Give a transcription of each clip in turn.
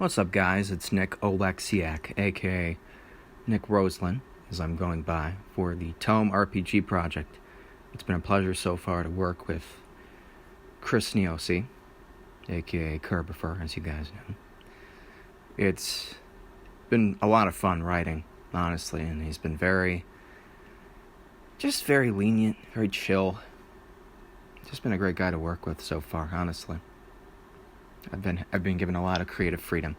What's up, guys? It's Nickinolegz, a.k.a. Nick Roselin, as I'm going by, for the TOME RPG project. It's been a pleasure so far to work with Niosi, a.k.a. Kerbifer, as you guys know. It's been a lot of fun writing, honestly, and he's been very lenient, very chill. Just been a great guy to work with so far, honestly. I've been given a lot of creative freedom.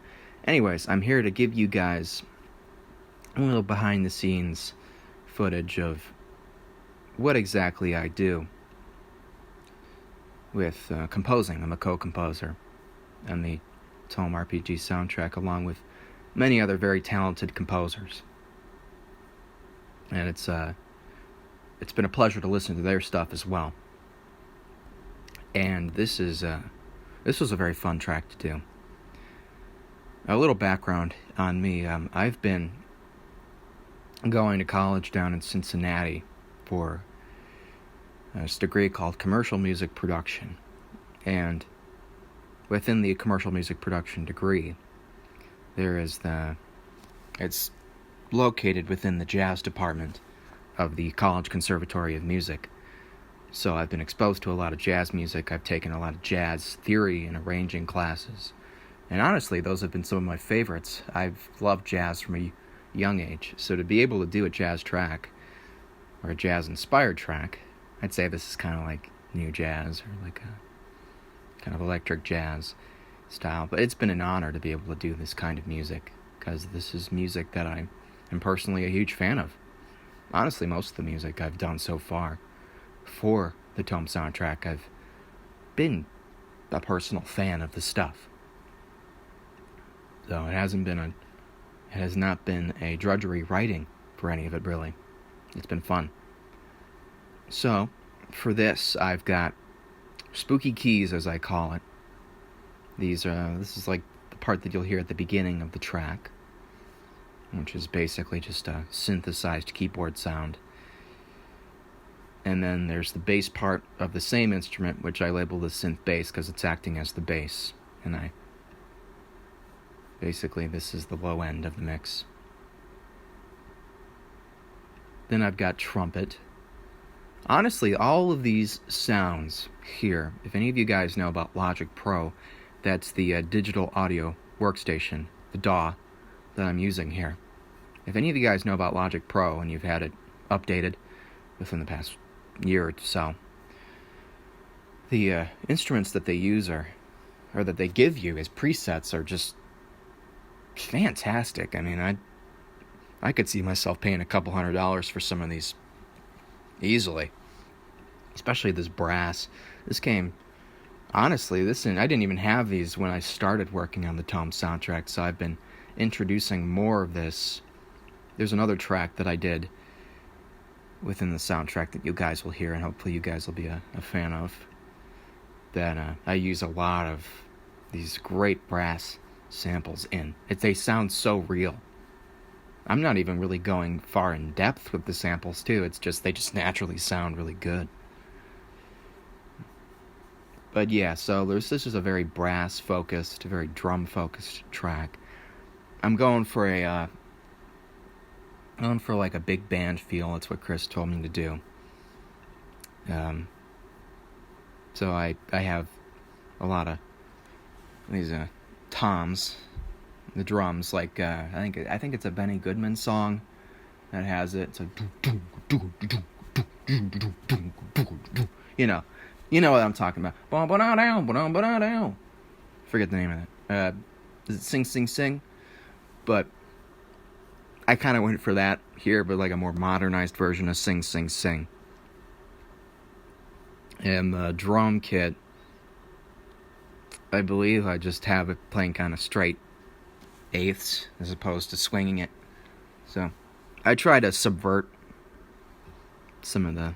Anyways, I'm here to give you guys a little behind the scenes footage of what exactly I do with composing. I'm a co-composer on the TOME RPG soundtrack, along with many other very talented composers. And it's been a pleasure to listen to their stuff as well. And this was a very fun track to do. A little background on me. I've been going to college down in Cincinnati for this degree called Commercial Music Production. And within the Commercial Music Production degree, it's located within the jazz department of the College Conservatory of Music. So I've been exposed to a lot of jazz music. I've taken a lot of jazz theory and arranging classes. And honestly, those have been some of my favorites. I've loved jazz from a young age. So to be able to do a jazz track, or a jazz-inspired track, I'd say this is kind of like new jazz, or like a kind of electric jazz style. But it's been an honor to be able to do this kind of music, because this is music that I am personally a huge fan of. Honestly, most of the music I've done so far for the TOME soundtrack, I've been a personal fan of the stuff. So it has not been a drudgery writing for any of it, really. It's been fun. So for this, I've got spooky keys, as I call it. This is like the part that you'll hear at the beginning of the track, which is basically just a synthesized keyboard sound. And then there's the bass part of the same instrument, which I label the synth bass because it's acting as the bass. And basically, this is the low end of the mix. Then I've got trumpet. Honestly, all of these sounds here, if any of you guys know about Logic Pro, that's the digital audio workstation, the DAW that I'm using here. If any of you guys know about Logic Pro and you've had it updated within the past year or so, the instruments that they use or that they give you as presets are just fantastic. I mean, I could see myself paying a couple $100 for some of these easily, especially this brass. This came, honestly, I didn't even have these when I started working on the TOME soundtrack, so I've been introducing more of this. There's another track that I did within the soundtrack that you guys will hear, and hopefully you guys will be a fan of, that I use a lot of these great brass samples in. They sound so real. I'm not even really going far in depth with the samples too. They just naturally sound really good. But yeah, so this is a very brass focused, very drum focused track. I'm going for like a big band feel. That's what Chris told me to do. So I have a lot of these toms, the drums, like I think it's a Benny Goodman song that has it. It's like, you know what I'm talking about. Forget the name of it. Is it Sing Sing Sing? But I kind of went for that here, but like a more modernized version of Sing Sing Sing. And the drum kit, I believe I just have it playing kind of straight eighths as opposed to swinging it. So I try to subvert some of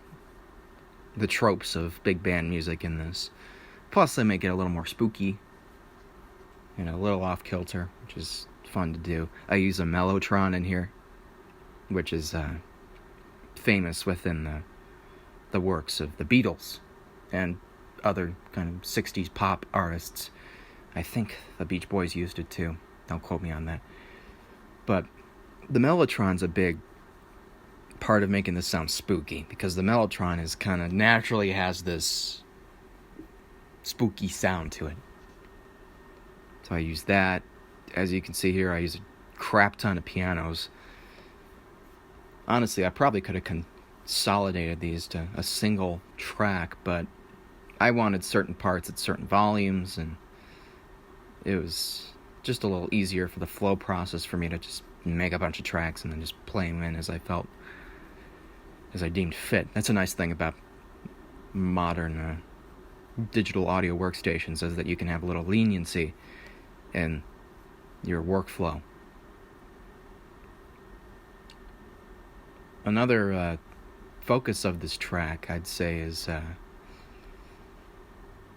the tropes of big band music in this. Plus I make it a little more spooky, a little off kilter, which is fun to do. I use a mellotron in here, which is famous within the works of the Beatles and other kind of 60s pop artists. I think the Beach Boys used it too. Don't quote me on that. But the mellotron's a big part of making this sound spooky, because the mellotron is kind of naturally has this spooky sound to it. So I use that. As you can see here, I use a crap ton of pianos. Honestly, I probably could have consolidated these to a single track, but I wanted certain parts at certain volumes, and it was just a little easier for the flow process for me to just make a bunch of tracks and then just play them in as I felt, as I deemed fit. That's a nice thing about modern digital audio workstations, is that you can have a little leniency in your workflow. Another focus of this track, I'd say, is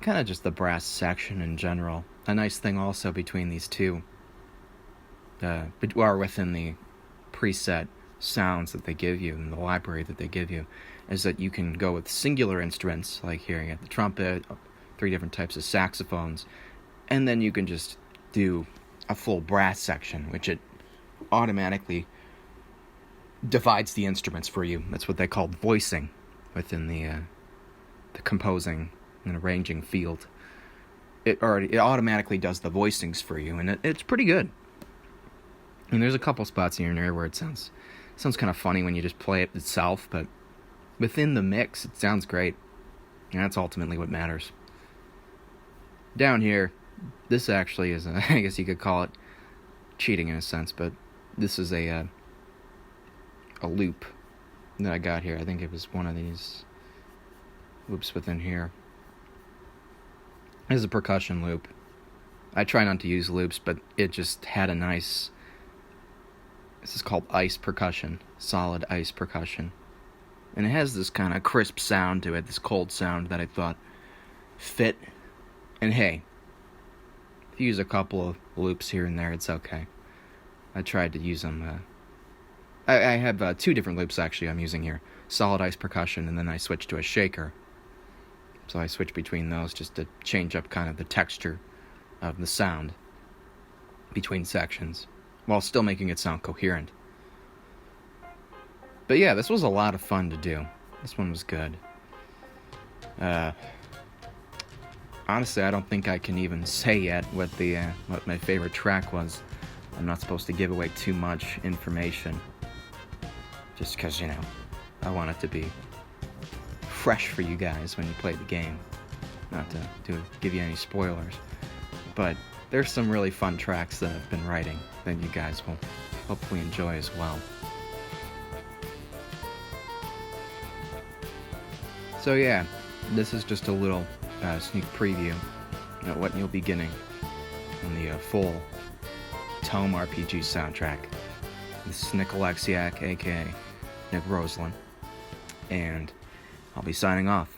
kind of just the brass section in general. A nice thing also between these two, or within the preset sounds that they give you and the library that they give you, is that you can go with singular instruments, like here you got the trumpet, 3 different types of saxophones, and then you can just do a full brass section, which it automatically divides the instruments for you. That's what they call voicing within the composing and arranging field. It automatically does the voicings for you, and it's pretty good. And there's a couple spots here and there where it sounds kind of funny when you just play it itself, but within the mix, it sounds great. And that's ultimately what matters. Down here, this actually is, I guess you could call it cheating in a sense, but this is a loop that I got here. I think it was one of these loops within here. This is a percussion loop. I try not to use loops, but it just had a nice... This is called ice percussion, solid ice percussion. And it has this kind of crisp sound to it, this cold sound that I thought fit. And hey, if you use a couple of loops here and there, it's okay. I tried to use them. I have 2 different loops actually I'm using here. Solid ice percussion, and then I switched to a shaker. So I switch between those just to change up kind of the texture of the sound between sections, while still making it sound coherent. But yeah, this was a lot of fun to do. This one was good. Honestly, I don't think I can even say yet what my favorite track was. I'm not supposed to give away too much information, just because, I want it to be fresh for you guys when you play the game. Not to give you any spoilers. But there's some really fun tracks that I've been writing that you guys will hopefully enjoy as well. So yeah, this is just a little sneak preview of what you'll be getting on the full TOME RPG soundtrack. This is Nickinolegz, a.k.a. Nick Roselin, and I'll be signing off.